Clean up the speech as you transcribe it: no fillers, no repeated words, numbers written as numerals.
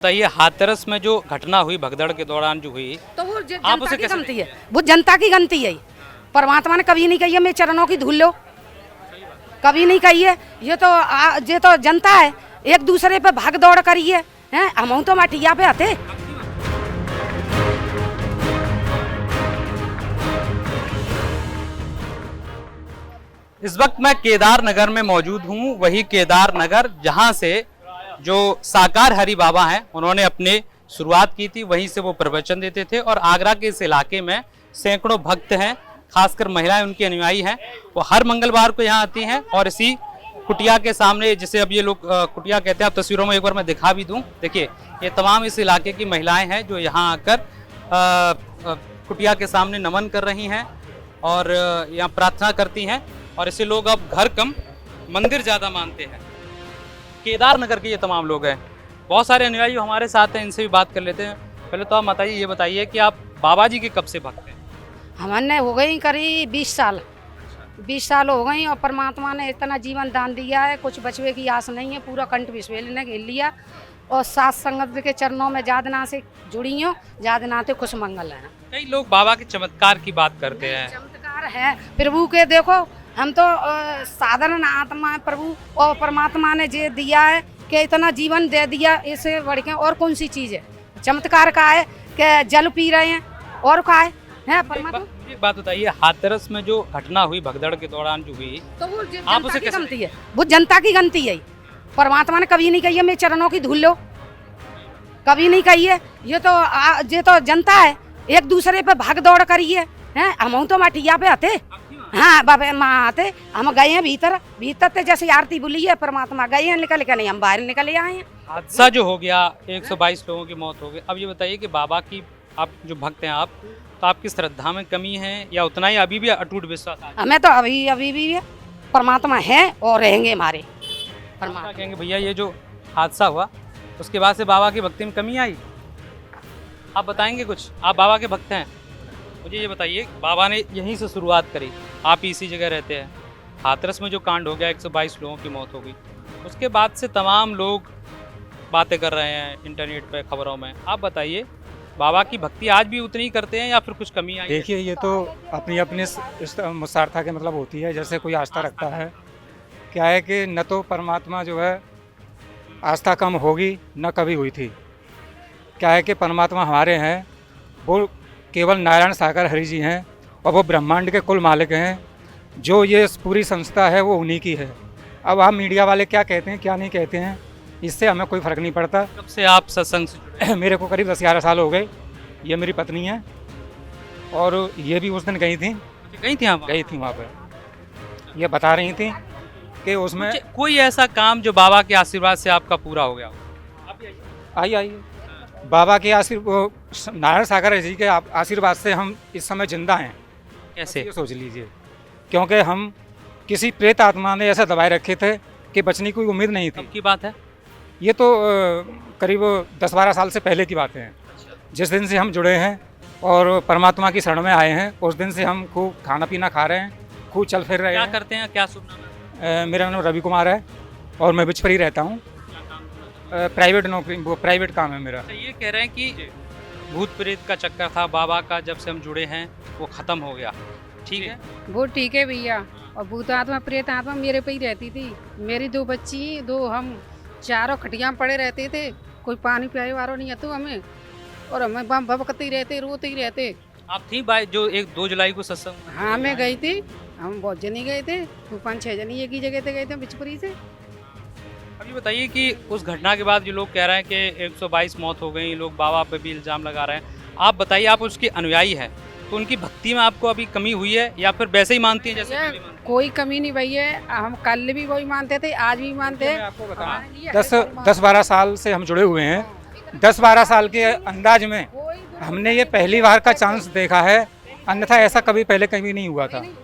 बताइए, हाथरस में जो घटना हुई भगदड़ के दौरान जो हुई, तो वो आप जनता उसे की कैसे गलती है। वो जनता की गलती है। परमात्मा ने कभी नहीं कही है मैं चरणों की धूल लो, कभी नहीं कही है। ये तो जनता है, एक दूसरे पे भाग दौड़ करी है। हम तो मठिया पे आते। इस वक्त मैं केदार नगर में मौजूद हूँ। वही केदार नगर जहाँ से जो साकार हरि बाबा हैं उन्होंने अपने शुरुआत की थी, वहीं से वो प्रवचन देते थे। और आगरा के इस इलाके में सैकड़ों भक्त हैं, खासकर महिलाएं उनके अनुयायी हैं। वो हर मंगलवार को यहाँ आती हैं और इसी कुटिया के सामने, जिसे अब ये लोग कुटिया कहते हैं, अब तस्वीरों में एक बार मैं दिखा भी दूं। देखिए, ये तमाम इस इलाके की महिलाएं हैं जो यहाँ आकर कुटिया के सामने नमन कर रही हैं और यहाँ प्रार्थना करती हैं। और इसे लोग अब घर कम मंदिर ज़्यादा मानते हैं। केदार नगर के ये तमाम लोग हैं। बहुत सारे अनुयायी हमारे साथ हैं, इनसे भी बात कर लेते हैं। पहले तो आप बताइए, ये बताइए कि आप बाबा जी के कब से भक्त हैं? हमने हो गई करीब 20 साल, 20 साल हो गई। और परमात्मा ने इतना जीवन दान दिया है, कुछ बचवे की आस नहीं है। पूरा कंठ विश्वेल ने घेर लिया और सात संगत के चरणों में जादना से जुड़ी हूँ, जादना से खुश मंगल है। कई लोग बाबा के चमत्कार की बात करते हैं। चमत्कार है प्रभु के। देखो, हम तो साधारण आत्मा है प्रभु, और परमात्मा ने जे दिया है कि इतना जीवन दे दिया, इससे बढ़ के और कौन सी चीज़ है? चमत्कार का है कि जल पी रहे हैं और का है परमात्मा। एक बात बताइए, हाथरस में जो घटना हुई भगदड़ के दौरान जो हुई, तो वो आप जनता उसे की कैसे गलती है। वो जनता की गलती है। परमात्मा ने कभी नहीं कही है मैं चरणों की धूल लो, कभी नहीं कही है। ये तो जनता है, एक दूसरे पे भाग दौड़ करी है। हम तो मठिया पे आते। हाँ बाबा माँ आते। हम गए हैं भीतर ते जैसे आरती बुली है, परमात्मा गए हैं निकल के, नहीं हम बाहर निकले आए हैं। हादसा जो हो गया, 122 लोगों की मौत हो गई। अब ये बताइए कि बाबा की, आप जो भक्त हैं आप, तो आपकी श्रद्धा में कमी है या उतना ही अभी भी अटूट विश्वास है? हमें तो अभी भी है। परमात्मा है और रहेंगे हमारे परमात्मा। क्या कहेंगे भैया, ये जो हादसा हुआ उसके बाद से बाबा की भक्ति में कमी आई? आप बताएंगे कुछ? आप बाबा के भक्त हैं, मुझे ये बताइए, बाबा ने यहीं से शुरुआत करी, आप इसी जगह रहते हैं। हाथरस में जो कांड हो गया, 122 लोगों की मौत हो गई, उसके बाद से तमाम लोग बातें कर रहे हैं इंटरनेट पे, खबरों में। आप बताइए, बाबा की भक्ति आज भी उतनी ही करते हैं या फिर कुछ कमी आई है? देखिए, ये तो अपनी अपनी मुसारथा के मतलब होती है, जैसे कोई आस्था रखता है। क्या है कि न तो परमात्मा जो है आस्था कम होगी, न कभी हुई थी। क्या है कि परमात्मा हमारे हैं, वो केवल नारायण सागर हरि जी हैं और वो ब्रह्मांड के कुल मालिक हैं। जो ये पूरी संस्था है वो उन्हीं की है। अब आप मीडिया वाले क्या कहते हैं क्या नहीं कहते हैं, इससे हमें कोई फ़र्क नहीं पड़ता। कब से आप सत्संग से जुड़े? मेरे को करीब 10-11 साल हो गए। ये मेरी पत्नी है और ये भी उस दिन गई थी वहाँ पर। ये बता रही थी कि उसमें कोई ऐसा काम जो बाबा के आशीर्वाद से आपका पूरा हो गया हो? आइए बाबा के आशीर्वाद, नारायण सागर जी के आशीर्वाद से हम इस समय जिंदा हैं। कैसे? ये सोच लीजिए, क्योंकि हम किसी प्रेत आत्मा ने ऐसा दबाए रखे थे कि बचने की कोई उम्मीद नहीं थी। कब की बात है? ये तो करीब 10-12 साल से पहले की बातें हैं। जिस दिन से हम जुड़े हैं और परमात्मा की शरण में आए हैं, उस दिन से हम खूब खाना पीना खा रहे हैं, खूब चल फिर रहे क्या हैं। करते हैं, क्या शुभ नाम है? मेरा नाम रवि कुमार है और मैं बिचपरी रहता हूँ। प्राइवेट नौकरी, वो प्राइवेट काम है मेरा। अच्छा, ये कह रहे हैं कि भूत प्रेत का चक्कर था बाबा का, जब से हम जुड़े हैं वो ख़त्म हो गया, ठीक है? वो ठीक है भैया। और भूत आत्मा प्रेत आत्मा मेरे पे ही रहती थी। मेरी 2 बच्ची, 2 हम, चारों खटिया पड़े रहते थे। कोई पानी पियाए वालों नहीं आता हमें, और हमें बम भबकते ही रहते, रोते ही रहते। आप थी भाई जो 2 जुलाई को सत्संग? हाँ मैं गई थी, हम बहुत जनी गए थे, 5-6 जनी एक ही जगह से गए थे बिचपुरी से। अब ये बताइए कि उस घटना के बाद जो लोग कह रहे हैं कि 122 मौत हो गई, लोग बाबा पे भी इल्ज़ाम लगा रहे हैं, आप बताइए, आप उसके अनुयायी हैं, तो उनकी भक्ति में आपको अभी कमी हुई है या फिर वैसे ही मानती हैं जैसे पहले मानती हैं? कोई कमी नहीं भैया, हम कल भी वही मानते थे, आज भी मानते हैं। आपको हमारे लिए 10-12 साल से हम जुड़े हुए हैं। 10-12 साल के अंदाज में हमने ये पहली बार का चांस देखा है, अन्यथा ऐसा कभी पहले कभी नहीं हुआ था।